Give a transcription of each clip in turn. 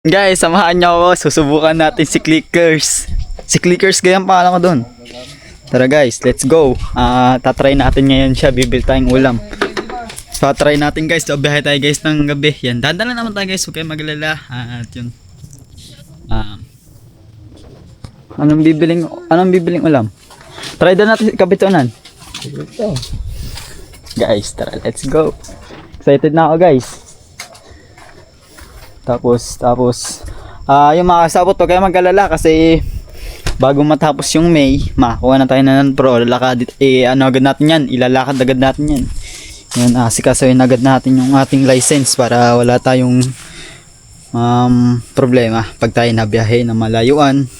Guys, samahan niyo ako. Susubukan natin si Clickers. Si Clickers, ganyan pangalan ko doon. Tara guys, let's go. Tatry natin ngayon siya. Bibili tayong ulam. Tatry natin guys. So, biyahe tayo guys ng gabi. Yan, dadala naman tayo guys. Huwag kayo maglala. At yun. Anong bibiling ulam? Try doon natin si Kapitonan. Guys, tara, let's go. Excited na ako guys. Tapos yung mga kasabot, huwag kayo mag-alala kasi bago matapos yung May, makakuha na tayo na ng pro. Agad natin yan, ilalakad agad natin yan. Yan, asikasuhin agad natin yung ating license para wala tayong problema pag tayo nabiyahe na malayuan.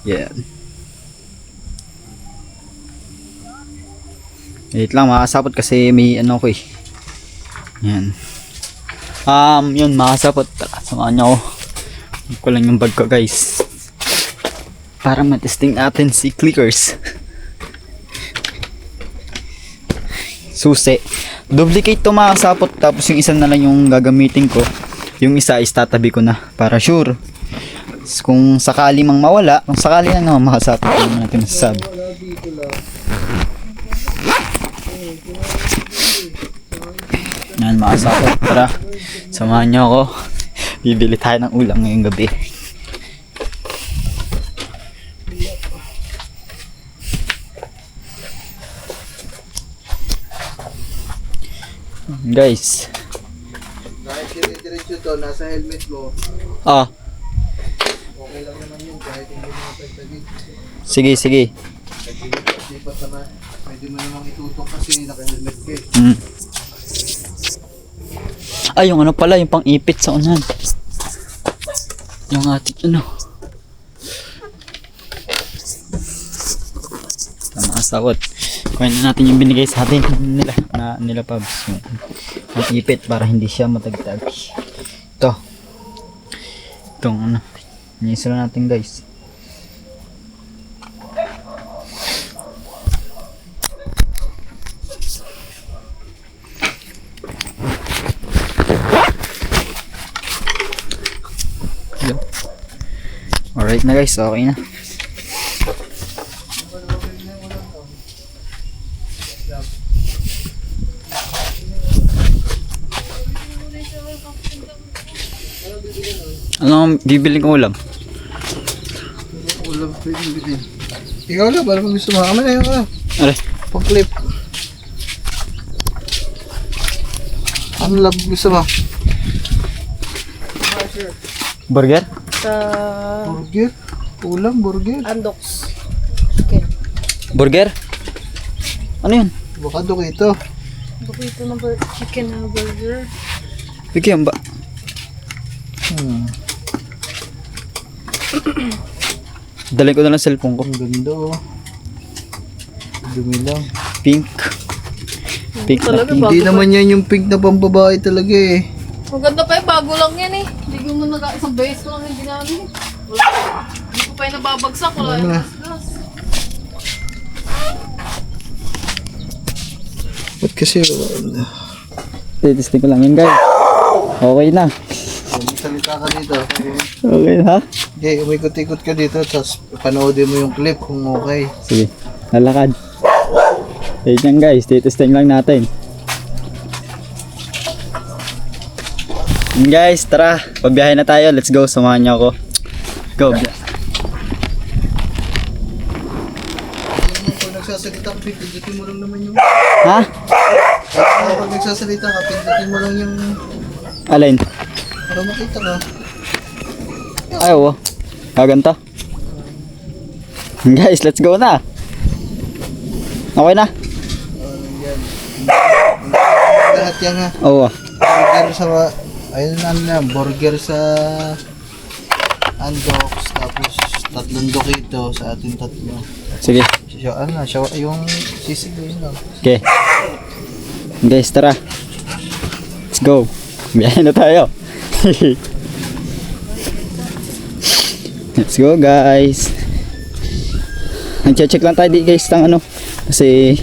Yan. Wait lang, makasapot kasi may ano ko eh. Yan. Yun, makasapot. Samahan nyo ako. Huwag ko lang yung bag ko guys. Para matesting natin si Clickers. Susi. Duplicate to makasapot. Tapos yung isa na lang yung gagamitin ko. Yung isa is tatabi ko na. Para sure. Kung sakali mang mawala. Kung sakali lang naman makasapot. Yung natin masasabi. Yan, makasapot. Tara. Samahan nyo ako. Bibili tayo ng ulam ngayong gabi. Guys. Kahit diretso to, nasa helmet mo, okay lang naman yun kahit hindi mo napagtagit. Sige. Lipat naman, pwede mo namang itutok kasi naka-helmet ka eh. Ay, yung ano pala, yung pang-ipit sa unan. Yung ating ano. Tama kasawat. Kuhain na natin yung binigay sa atin nila Pabs. Yung pang-ipit para hindi siya matagtag. Itong ano. Inisira natin guys. Alright na guys, okay na. Ano bibiling ulam? Ulam pwede bilhin. Ikaw lang, para pag gusto mo. Aman na yun ka. Are, Pag-clip. Ano lang gusto mo? burger? Burger? Ulam, burger? Andox. Okay. Burger? Ano yun? Avocado ko ito. Bako ito ng chicken na burger. Bigyan ba? Dalhin ko na lang cellphone ko. Ang ganda oh. Dumi lang. Pink. Pink na Talaga, pink. Hindi naman yan yung pink na pambabae talaga eh. Maganda pa eh, bago lang yan eh. Hindi ko mo isang beses ko lang yung ginamit. Hindi ko pa yung nababagsak. Wala yung gas. Ba't kasi Testing ko lang yan guys. Okay na. salita ka dito. Okay na. Okay, umikot-ikot ka dito tapos panoodin mo yung clip kung okay. Sige. Lalakad. Wait yan guys. Testing lang natin. Yan guys, tara. Pagbiyahe na tayo. Let's go. Samahan niyo ako. Go. Pag nagsasalita ka, pindutin mo lang naman yung... Ha? Pag nagsasalita ka, pindutin mo lang yung... Alin? Para makita ka. Ay, oo. Gaganta. Guys, let's go na. Okay na? Yan. Lahat yan ha. Oo. Burger sa... Ayun ano lang, burger sa... Andox, tapos tatlong dokito sa ating tatlo. Sige. Yung sisig yun lang. Okay. Guys, tara. Let's go. Biyahe na tayo. Let's go guys. Nag-check lang tayo di guys ng ano. Kasi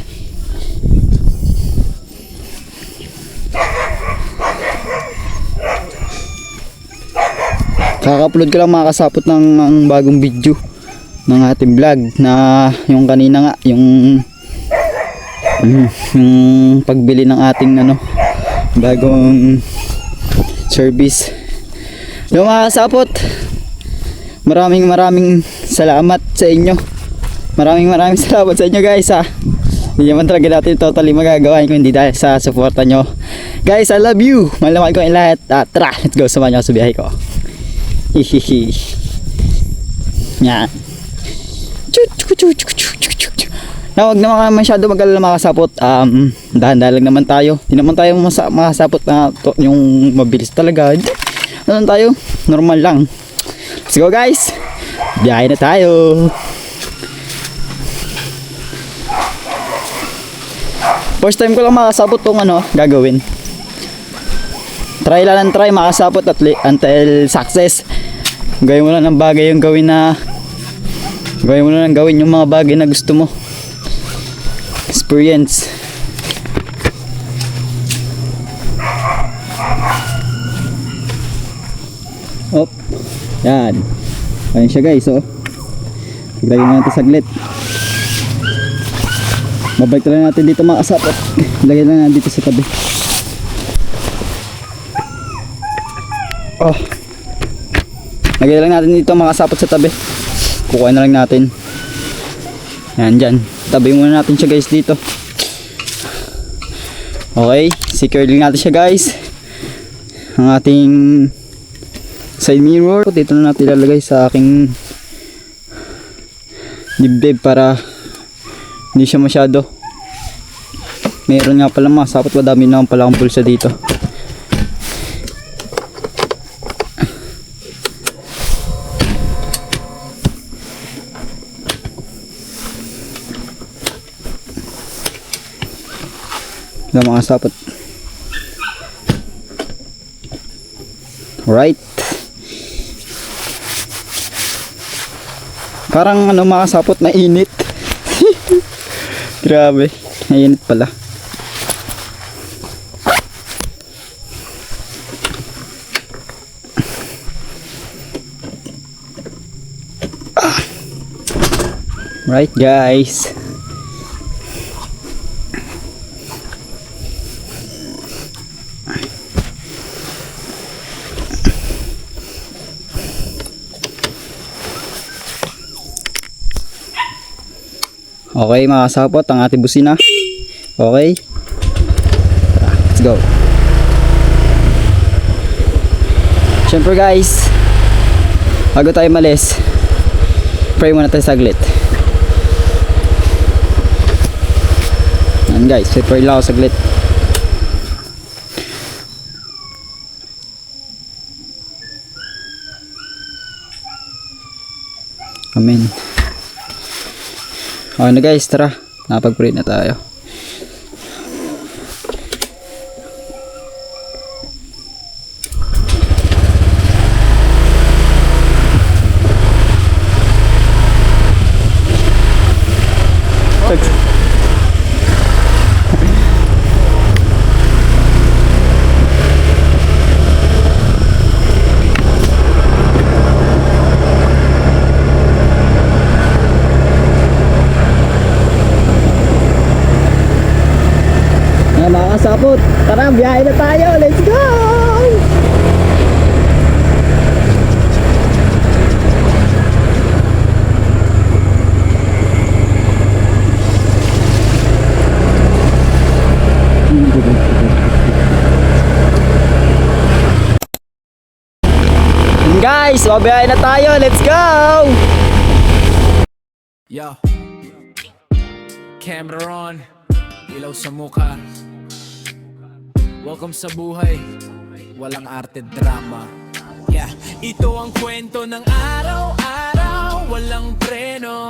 Kaka-upload ko lang mga kasapot ng bagong video ng ating vlog na yung kanina nga, yung pagbili ng ating bagong service. Yung mga kasapot, maraming salamat sa inyo. Maraming salamat sa inyo guys ha. Hindi naman talaga natin totally magagawa kung hindi dahil sa suporta nyo. Guys, I love you. Malaman ko yung lahat. Tara, let's go. Samahan nyo sa biyahe ko. Hihihi. Yan. Na wag naman masyado mag-alala mga kasapot. Dahan-dahan lang naman tayo. Hindi naman tayo makasapot na yung mabilis talaga. Ano tayo? Normal lang. Let's go guys. Biyahe na tayo. First time ko lang makasapot tong gagawin. Try lang try makasapot until success. Gawin mo lang ng bagay yung gawin yung mga bagay na gusto mo. Experience. Op. Yan. Ayan siya guys, oh. Ilagay natin saglit. Mabalik lang natin dito mga kasapot. Ilagay lang natin dito sa tabi. Oh. Lagay lang natin dito mga kasapot sa tabi. Kukuha na lang natin. Yan dyan. Tabi muna natin siya guys dito. Okay. Secure lang natin siya guys. Ang ating side mirror. Dito na natin ilalagay sa aking dibdib para hindi siya masyado. Meron nga pala mga sapot. Madami naman pala akong bulsa dito. Mga sapot. Right. Parang mga sapot na init. Grabe, mainit pala. Right guys. Okay mga kasapot, ang ating busina. Okay. Let's go. Siyempre guys, bago tayo malis, pray muna tayo saglit. Yan guys, pray lang ako saglit. Amen. Okay na guys, tara. Napag-pray na tayo. Mga kasapot, tara, biyahe na tayo. Let's go! Guys, mabiyahe na tayo. Let's go! Yo, camera on, ilaw sa mukha. Welcome sa buhay, walang arte drama. Yeah, ito ang kwento ng araw-araw, walang preno.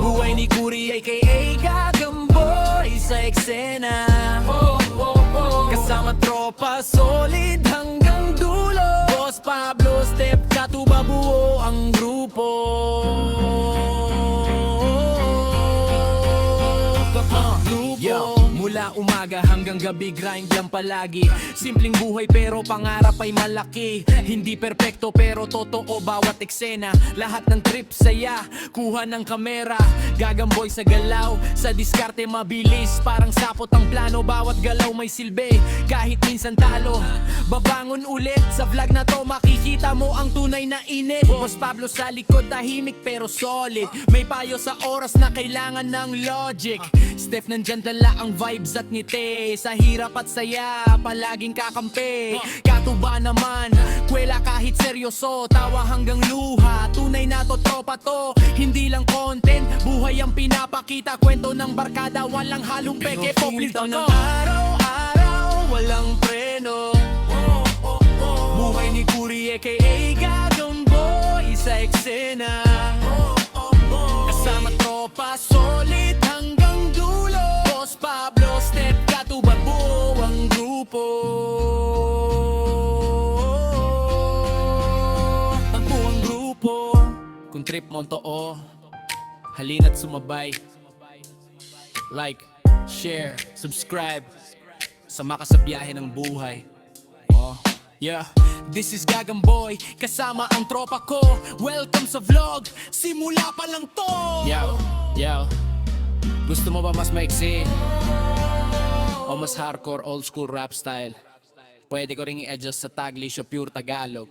Buhay ni Kuri aka Gagamboy sa eksena. Kasama tropa, solid hanggang dulo. Boss Pablo, step katuba, buo ang grupo. Yo, mula umaga hanggang gabi, grind lang palagi. Simpleng buhay pero pangarap ay malaki. Hindi perpekto pero totoo bawat eksena. Lahat ng trip saya, kuha ng kamera. Gagamboy sa galaw, sa diskarte mabilis. Parang sapot ang plano, bawat galaw may silbi. Kahit minsan talo, babangon ulit. Sa vlog na to makikita mo ang tunay na init. Boss Pablo sa likod, tahimik pero solid. May payo sa oras na kailangan ng logic. Steph, nandyan dala ang vibes at ngiti. Sa hirap at saya, palaging kakampi. Katuba naman, kwela kahit seryoso. Tawa hanggang luha, tunay na to, tropa to. Hindi lang content, buhay ang pinapakita. Kwento ng barkada, walang halong peke. Poplito ng araw-araw, walang preno. Buhay ni Kuri aka Gagang Boy sa eksena. Kasama tropa, solid hanggang dulo. Boss Pablo, Step, Katuba, buo ang grupo. Ang buong grupo. Kung trip mo too, halina't sumabay. Like, share, subscribe. Sama ka sa biyahe ng buhay. Oh, yeah. This is Gagang Boy, kasama ang tropa ko. Welcome sa vlog, simula pa lang to. Yo, gusto mo ba mas maiksi? O mas hardcore, old school rap style? Pwede ko ring i-adjust sa Taglish o pure Tagalog.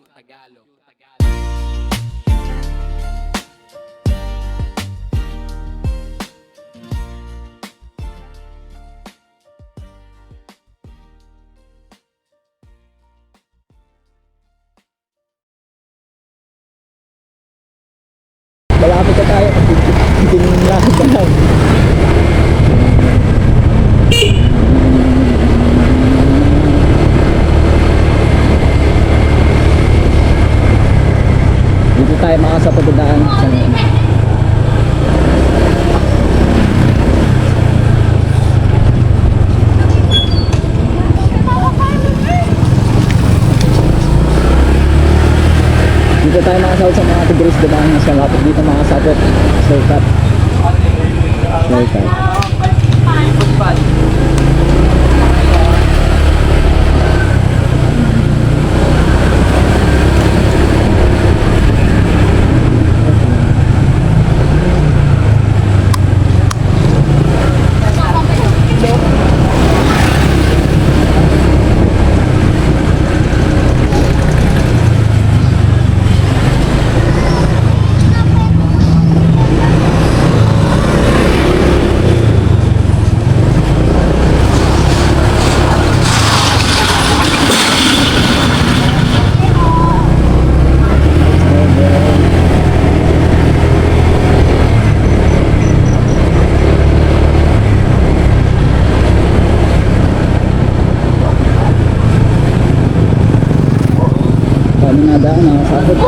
Malapit na tayo. Lakad na lang. Dito tayo makasapagdaan sa dito tayo makasahod sa mga tigris dumaan mas malapit dito makasabot. Shortcut. Kami nga daan, nakasabot.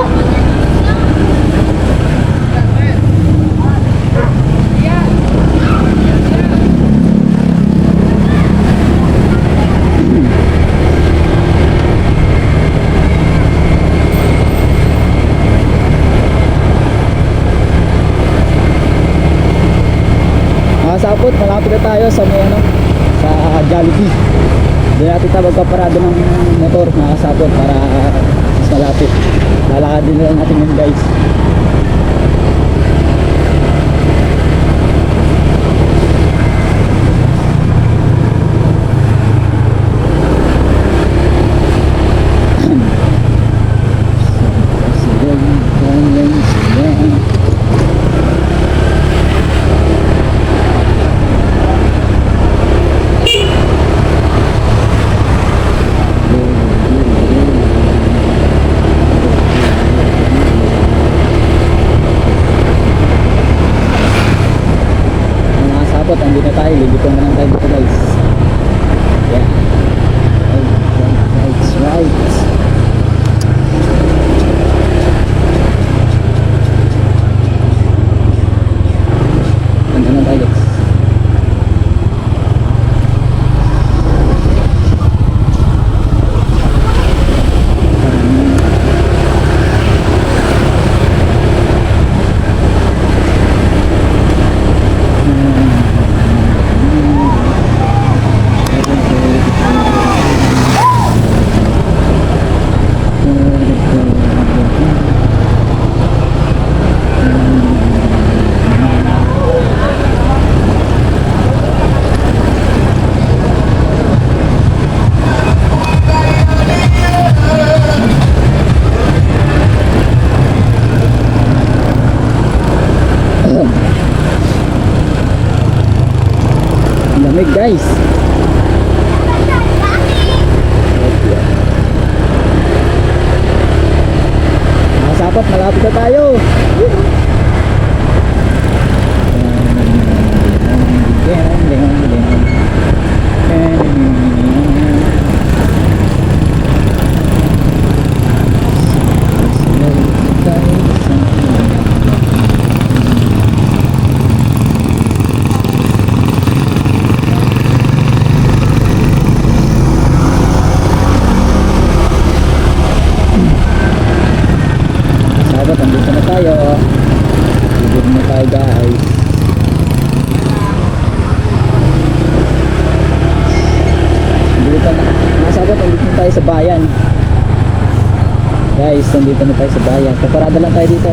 Nakasabot, malapit na tayo sa may sa Jollibee. Doon natin tayo magpaparado ng motor, nakasabot para mas malapit. Lalakadin na lang natin yun guys. Andito na tayo, lilipon na lang tayo dito guys. Yeah. Right. Andito na tayo guys. Boom. Ang lamig guys. Nakasapat, malapit na tayo. Sabat, andito na tayo. Bibig na tayo guys. Nasabat, andito na tayo sa bayan. Guys, nandito na tayo sa bayan. Paparada lang tayo dito.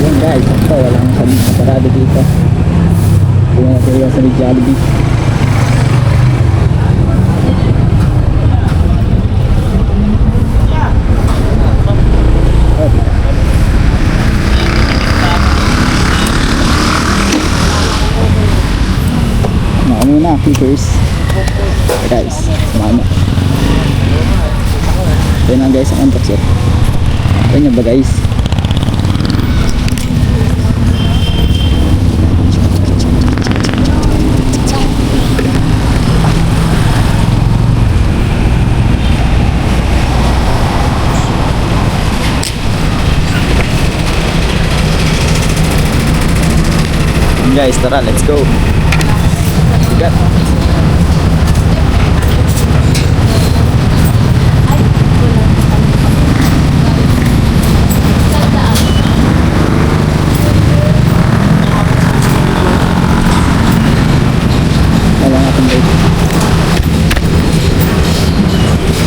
Yan guys, ito, walang paparada dito. Tingnan natin yung sa Jollibee. Muna, clickers. Guys, samahan mo. Ito na guys ang unbox it. Ito nyo ba guys? Guys, tara, let's go. Got. Wala natin guys.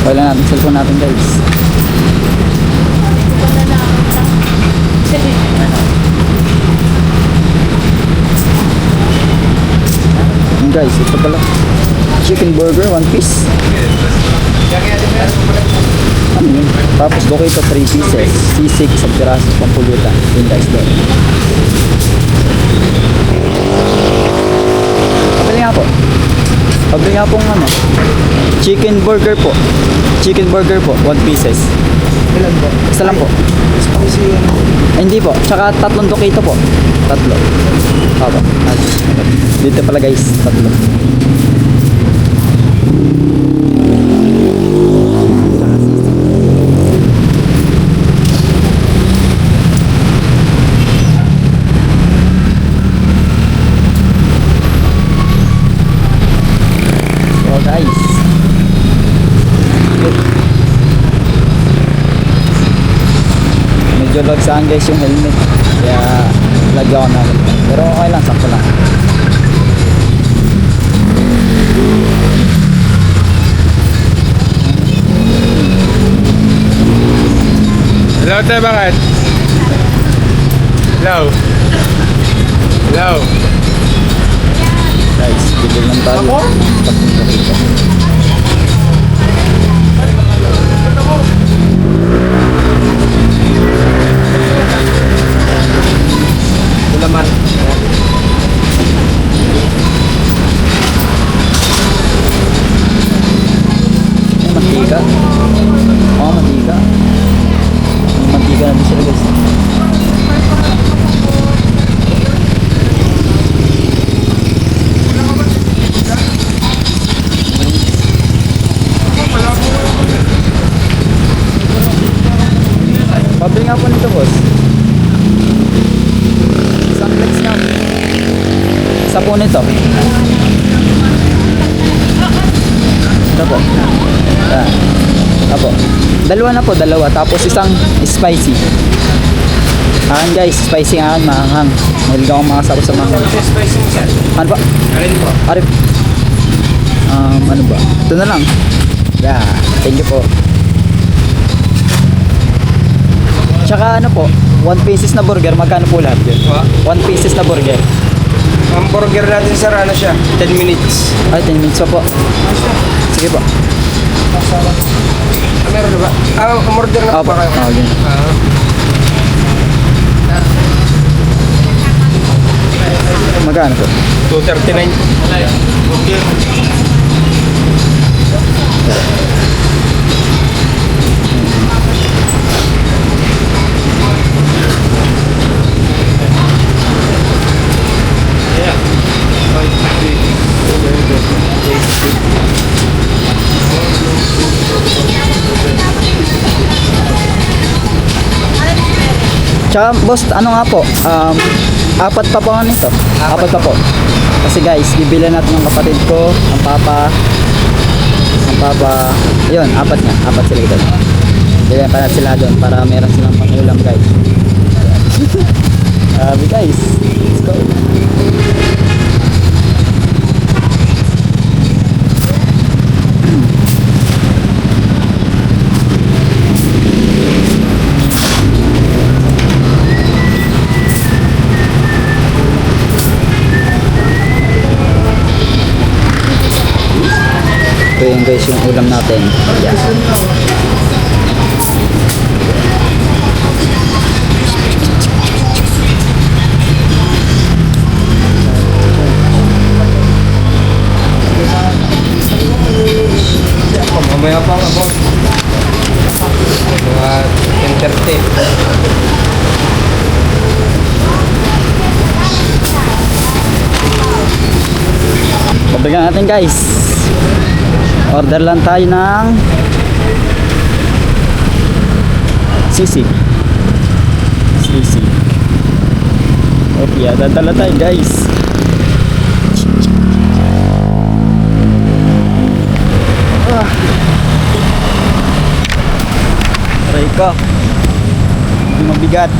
Wala natin cellphone natin guys. Guys, ito pala chicken burger, 1 piece. Ano yun? Tapos bukay ito 3 pieces, sisig, isang piraso, pampulutan. Yun guys doon. Pabili nga po. Pabili nga pong ano, chicken burger po. Chicken burger po, 1 pieces. Ilan po? Isa lang po. Spicy yun. Ay, hindi po. Tsaka 3 dokito po. 3. Opo. Dito pala guys, 3. So guys, medyo lagsaan guys yung helmet, kaya lagyan ko na, pero okay lang, sakto lang. Hello, te, bakit? Hello? Hello? Guys, bigil lang tayo. Tapos dito. Laman. May mantika. Oo, mantika. May mantika na din sila guys. Pabili nga po nito boss. Isang flex nga. Isa po nito. Ito po. Yan. Apo. Dalawa na po, dalawa. Tapos isang spicy. Ayan guys, spicy nga, mahanghang. Mahilig akong makasapo sa mahanghang. Spicy mo siya. Ano ba? Alin po? Arif. Ano ba? Ito na lang. Yeah, thank you po. Tsaka ano po, 1 pieces na burger, magkano po lahat yun? 1 pieces na burger. Ang burger natin, sir, ano siya? 10 minutes. Ay, 10 minutes pa po. Sige po. Meron na ba? Umorder na Opo. ba kayo? Okay. Magkano po? 239. Tsaka boss, ano nga po, apat pa po nito. Apat pa po. Kasi guys, bibili natin ng kapatid ko, ang papa, yun, apat nga, apat sila ito. Bili pa natin sila doon para meron silang pangulam guys. Sabi guys, let's go. Ito yung guys yung ulam natin. Ayan. Mamaya pa nga po. Mga 10:30. Pabagan natin guys. Order lang tayo ng sisig. Sisig. Okay, dadala tayo guys. Try ko. Hindi mabigat.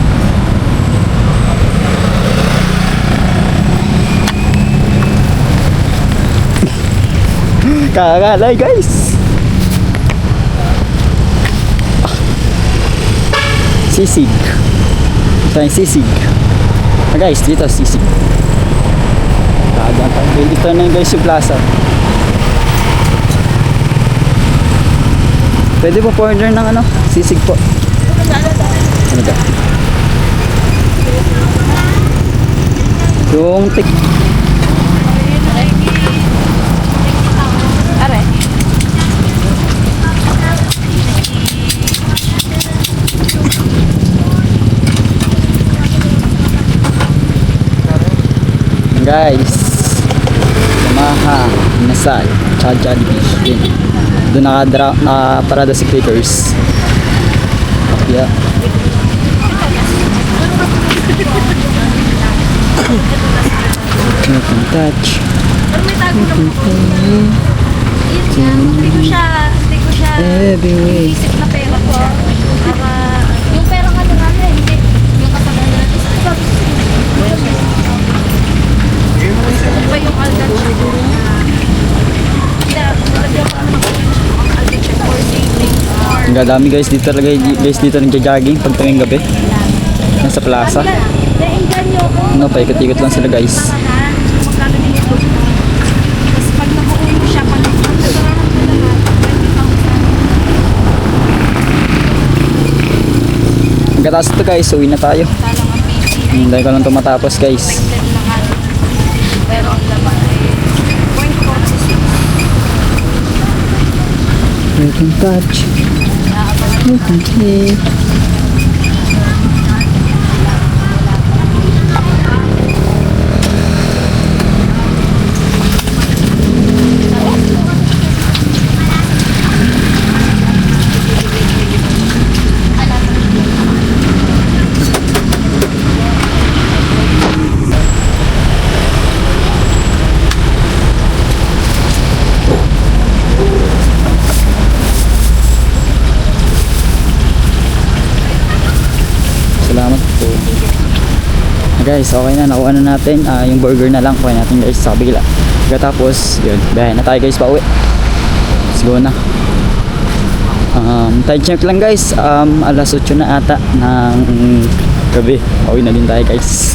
Kakalay guys. Sisig. Ito yung sisig. Guys, dito sisig. Dito na yung guys yung plaza. Pwede po order ng ano? Sisig po. Ano ba? Yung tik. Guys, Yamaha, Inasal, tsaka Jollibee. Yun. Doon nakaparada si Clickers. Yeah. You can touch. Hindi ko siya Everywhere. isip na pera po. Para, yung pera nga lang hindi. Yung kasama natin. Ano ba yung aldan siya? Nalagyan ko naman ako yung aldan siya for saving. Ang dami guys dito talaga guys dito nagja-jogging pag tuwing gabi. Nasa plaza. Na-enjoy niyo ako. Ano, paikot-ikot lang sila guys. Magkano din ito? Tapos pag nakuha mo siya, pag nagkakaroon ko lahat, 20,000. Pagkatapos ito guys, uwi na tayo. Talang ang PC. Hintay ko lang ito matapos guys. Printed lang ano. Pero ang laman ay 0.46. You can touch. You can see. Salamat po. Guys, okay na. Nakuha na natin. Yung burger na lang. Kuha natin guys sa kabila. Pagkatapos, yun. Biyahe na tayo guys pa uwi. Let's go na. Time check lang guys. Alas 8 na ata ng gabi. Pauwi na din tayo guys.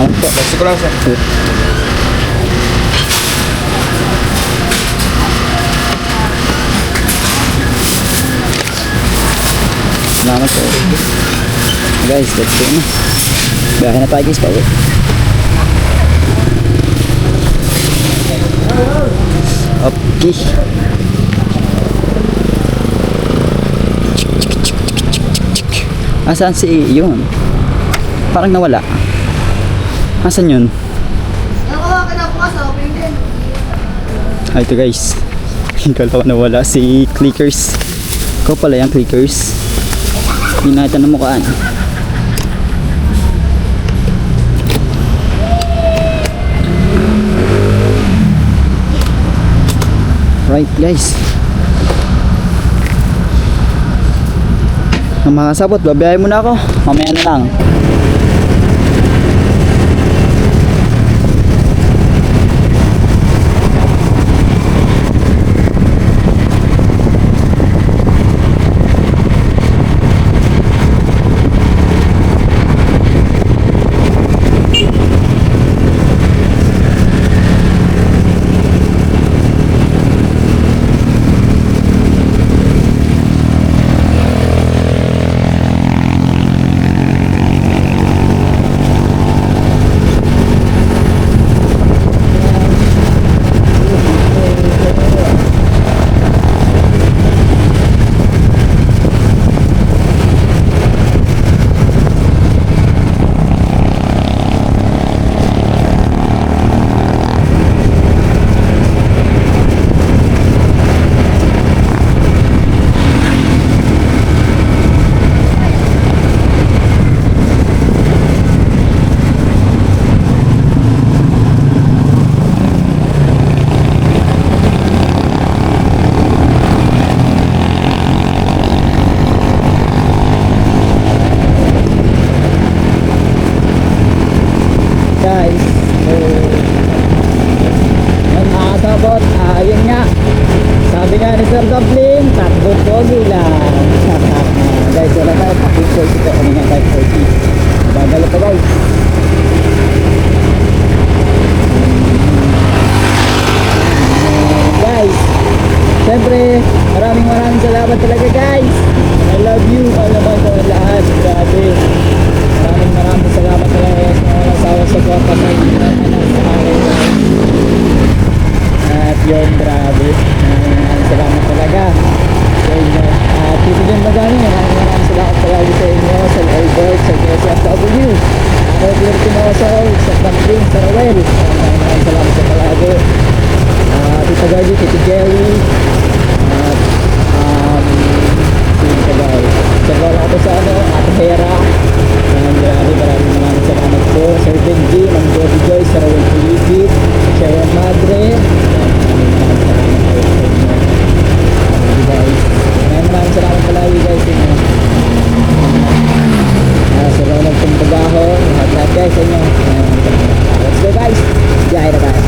Salamat po. Basta ko lang, sir. Salamat po. Guys, let's go na. Biyahe na tayo guys, pauwi. Okay. Asan si yun? Parang nawala. Asan yun? Nakawakan ako kasi open din. Ito guys. Kala ko nawala si Clickers. Ikaw pala yung Clickers. Hindi natin na mukhaan. Right guys. Ang mga sabot, babiyahin muna ako. Mamaya na lang. Guys, so yung mga sabot, yun nga, sabi nga ni Sir Dublin, takbo pogi lang. Guys, wala tayo, pakit 40 po, kanina tayo 40. Bagalo pa guys. Guys, syempre, maraming salamat talaga guys. I love you, all naman sa lahat, grabe. Maraming salamat talaga sa mga asawa sa kwarta sa inyo sa akin guys. At yun, grabe. Maraming salamat talaga sa inyo. At Tito John Magani, maraming salamat talaga sa inyo, sa Albert, sa SFW, sa Tinoso, sa Franklin, sa Rowell. Maraming salamat sa palagi. Tito Gaji, Tito Jerry, at sino ka ba? Sa wala ko sa Ate Hera. Maraming salamat po. Sir Benji, Ma'am Joby Joy, Sir Raul Pilipit, Sharon Madre. Maraming salamat palagi guys. Sa Ronald Tumbagaho, lahat guys sa inyo. Let's go guys. Biyahe na tayo.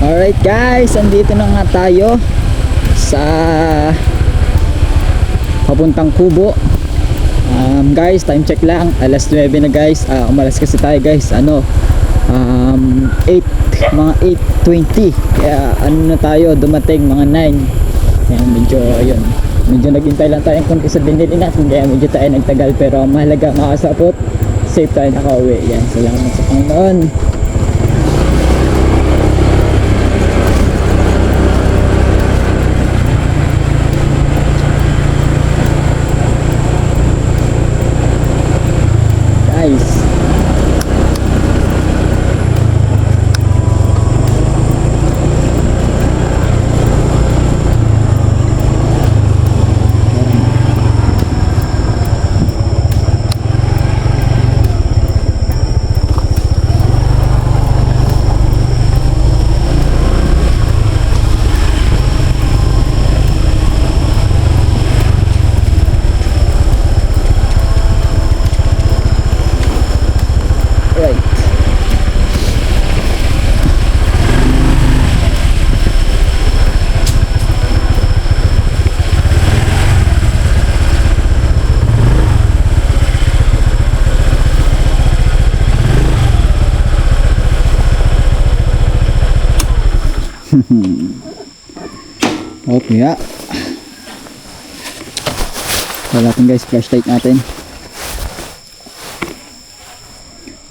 Alright guys, andito na nga tayo sa papuntang Kubo. Guys, time check lang, alas 9 na guys. Umalas kasi tayo guys, ano, 8, mga 8:20. Kaya ano na tayo, dumating mga 9. Kaya medyo, ayun, medyo naghintay lang tayo kung isa binili natin. Kaya medyo tayo nagtagal, pero ang mahalaga makasapot, safe tayo nakauwi. Yan, salamat sa Panginoon. Guys, right. Okay nga. Wala natin guys, flashlight natin.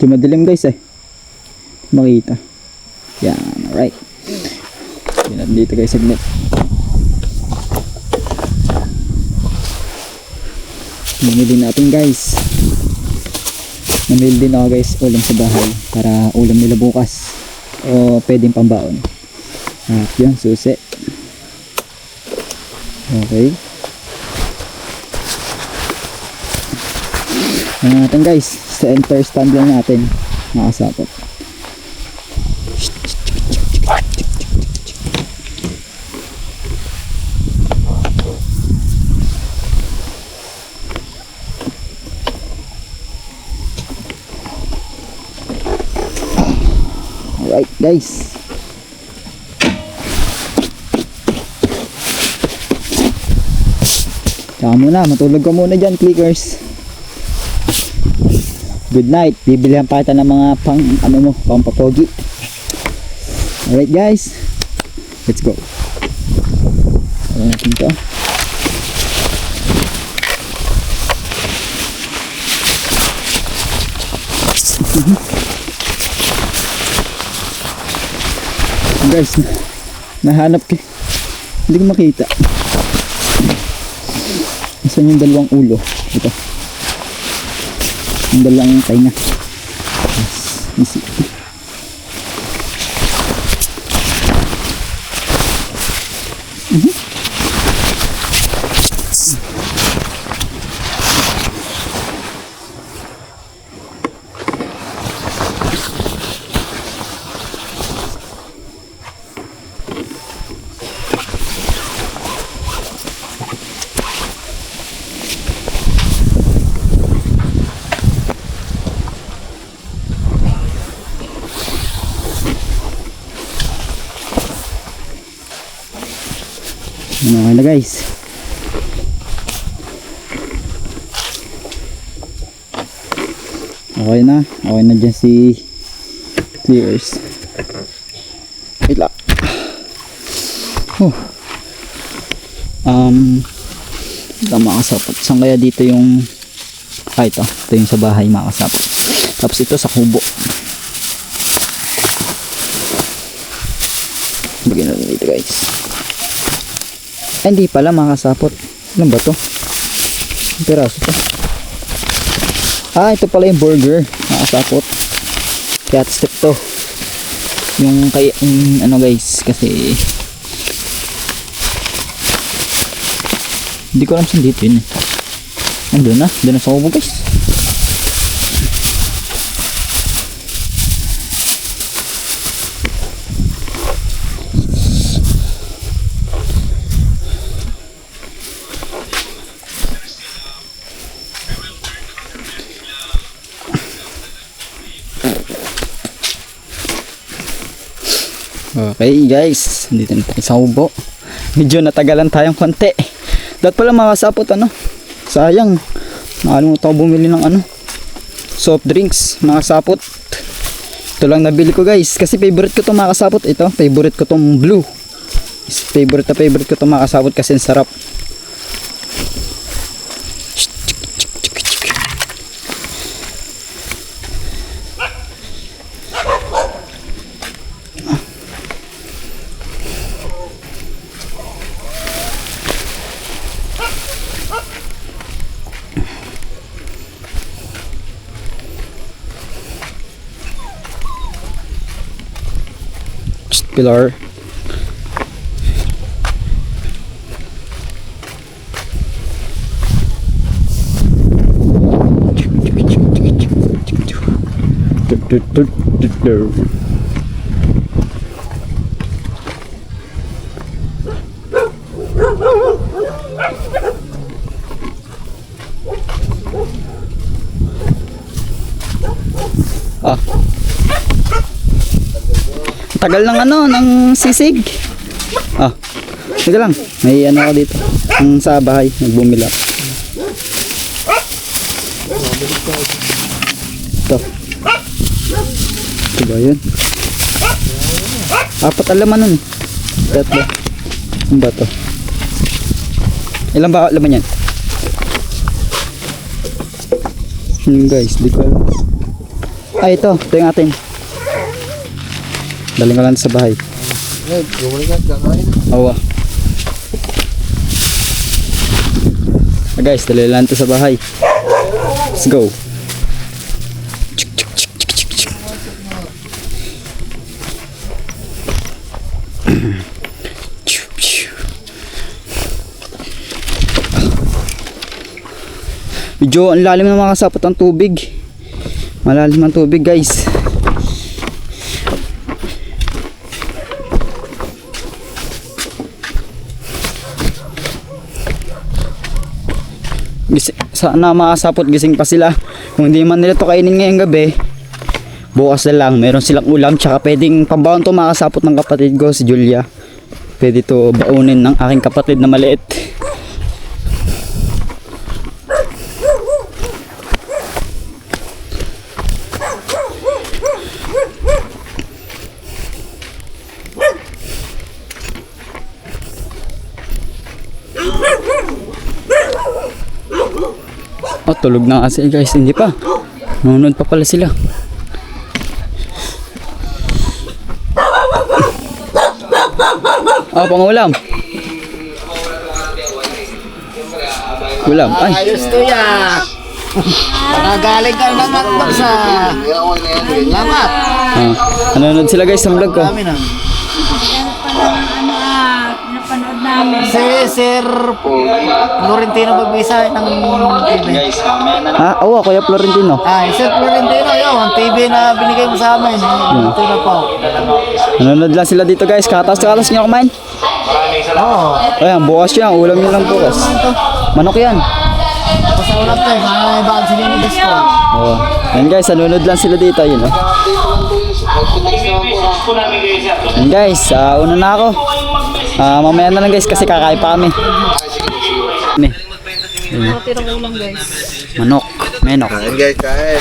Ito madilim guys eh. Makita. Yan, alright. Yan, dito guys, saglit. Namili natin guys. Namili din ako guys, ulam sa bahay. Para ulam nila bukas. O pwedeng pambaon. At yun, susi. Okay. Ano natin guys, sa enter stand lang natin nakasapot. Alright guys, tsaka muna, matulog ka muna dyan clickers. Good night. Bibilihan pa kita ng mga pang ano mo, pang papogi. Alright guys, let's go. Ayan natin to. Guys, nahanap ko. Hindi ko makita. Nasaan yung dalawang ulo? Ito. Ang dalawang yung tainga. Yes, easy. Okay na guys. Okay na dyan si Clears. Wait lang. Ito makasapot. Saan kaya dito yung ito yung sa bahay makasapot. Tapos ito sa kubo. Bagyan natin dito guys. Hindi pala makasapot. Ano ba to? Ang piraso to. Ito pala yung burger. Makasapot. Kaya step to. Yung kay ano guys, kasi hindi ko alam saan dito yun eh. Andun na. Doon na sa kubo guys. Okay guys, dito na tayo sa ubo. Medyo natagalan tayong konti. Dapat pala makasapot ano. Sayang. Nakalimutan ko bumili ng ano. Soft drinks, makasapot. Ito lang nabili ko guys. Kasi favorite ko itong makasapot. Ito, favorite ko itong blue. Favorite ko itong makasapot kasi ang sarap. Pilar. Ah. Tagal ng ano, ng sisig. Ah. Sige lang. May ano ako dito. Ang sa bahay, nagbumila. Ito. Ito ba yun? Apat ang laman nun. Tatlo. Ano ba ito? Ilan ba laman yan? Guys, di ko alam. Ay, ito. Ito yung atin. Daling ko lang sa bahay. Eh, gumuli ka, kakain. Awa. Ah, guys, dali lang ito sa bahay. Let's go. Medyo ang lalim na makasapot ang tubig. Malalim ang tubig guys. Sana makasapot, gising pa sila. Kung hindi man nila to kainin ngayong gabi, bukas na lang meron silang ulam. Tsaka pwedeng pambaon to makasapot ng kapatid ko si Julia. Pwede to baunin ng aking kapatid na maliit. Oh, tulog na kasi guys, hindi pa. Nunod pa pala sila. Ah, pangulam. Ulam. Ay. Ayos to ya. Nakagaling ka ng magbaksa. Salamat. Ah, nanonood sila guys sa vlog ko. Kami na. Napanood namin. Si Sir Florentino Bagbisa ng TV. Ah, oo, Kuya Florentino. Sir Florentino, yun, TV na binigay mo sa amin. Ito na po. Nanonood lang sila dito guys. Katas-katas niyo kumain. Oo. Ayan, bukas yan. Ulam nyo lang bukas. Manok yan. Basta ulam tayo, may bago sila ng discount. Oo. Ayan guys, nanonood lang sila dito. Yun, oh. Ayan guys, una na ako. Mamaya na lang guys kasi kakain pa kami. Natirang ulam guys. Manok, menok. Kain guys, kain.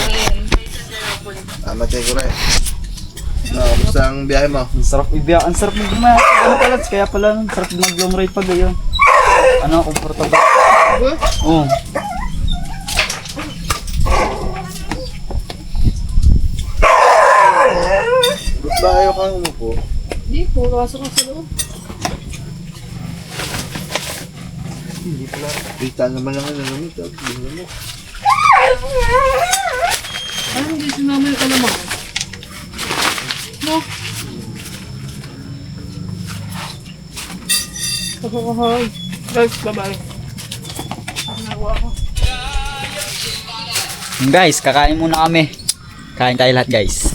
Tama tayo ko rin. Basta ang biyahe mo? Ang sarap ibiyak, ang sarap mag-gumaya. Ano pala, kaya pala, ang sarap mag-long ride pag gayon. Ano, comfortable. Oo. Ba't ba ayaw kang umupo? Hindi, pumasok ka sa loob. Hindi pala. Kita naman lang ang nalamit. Tingnan mo. Ano hindi sinamay ka naman? No? Hi. Guys, bye-bye. Nawa ako. Guys, kakain muna kami. Kain tayo lahat guys.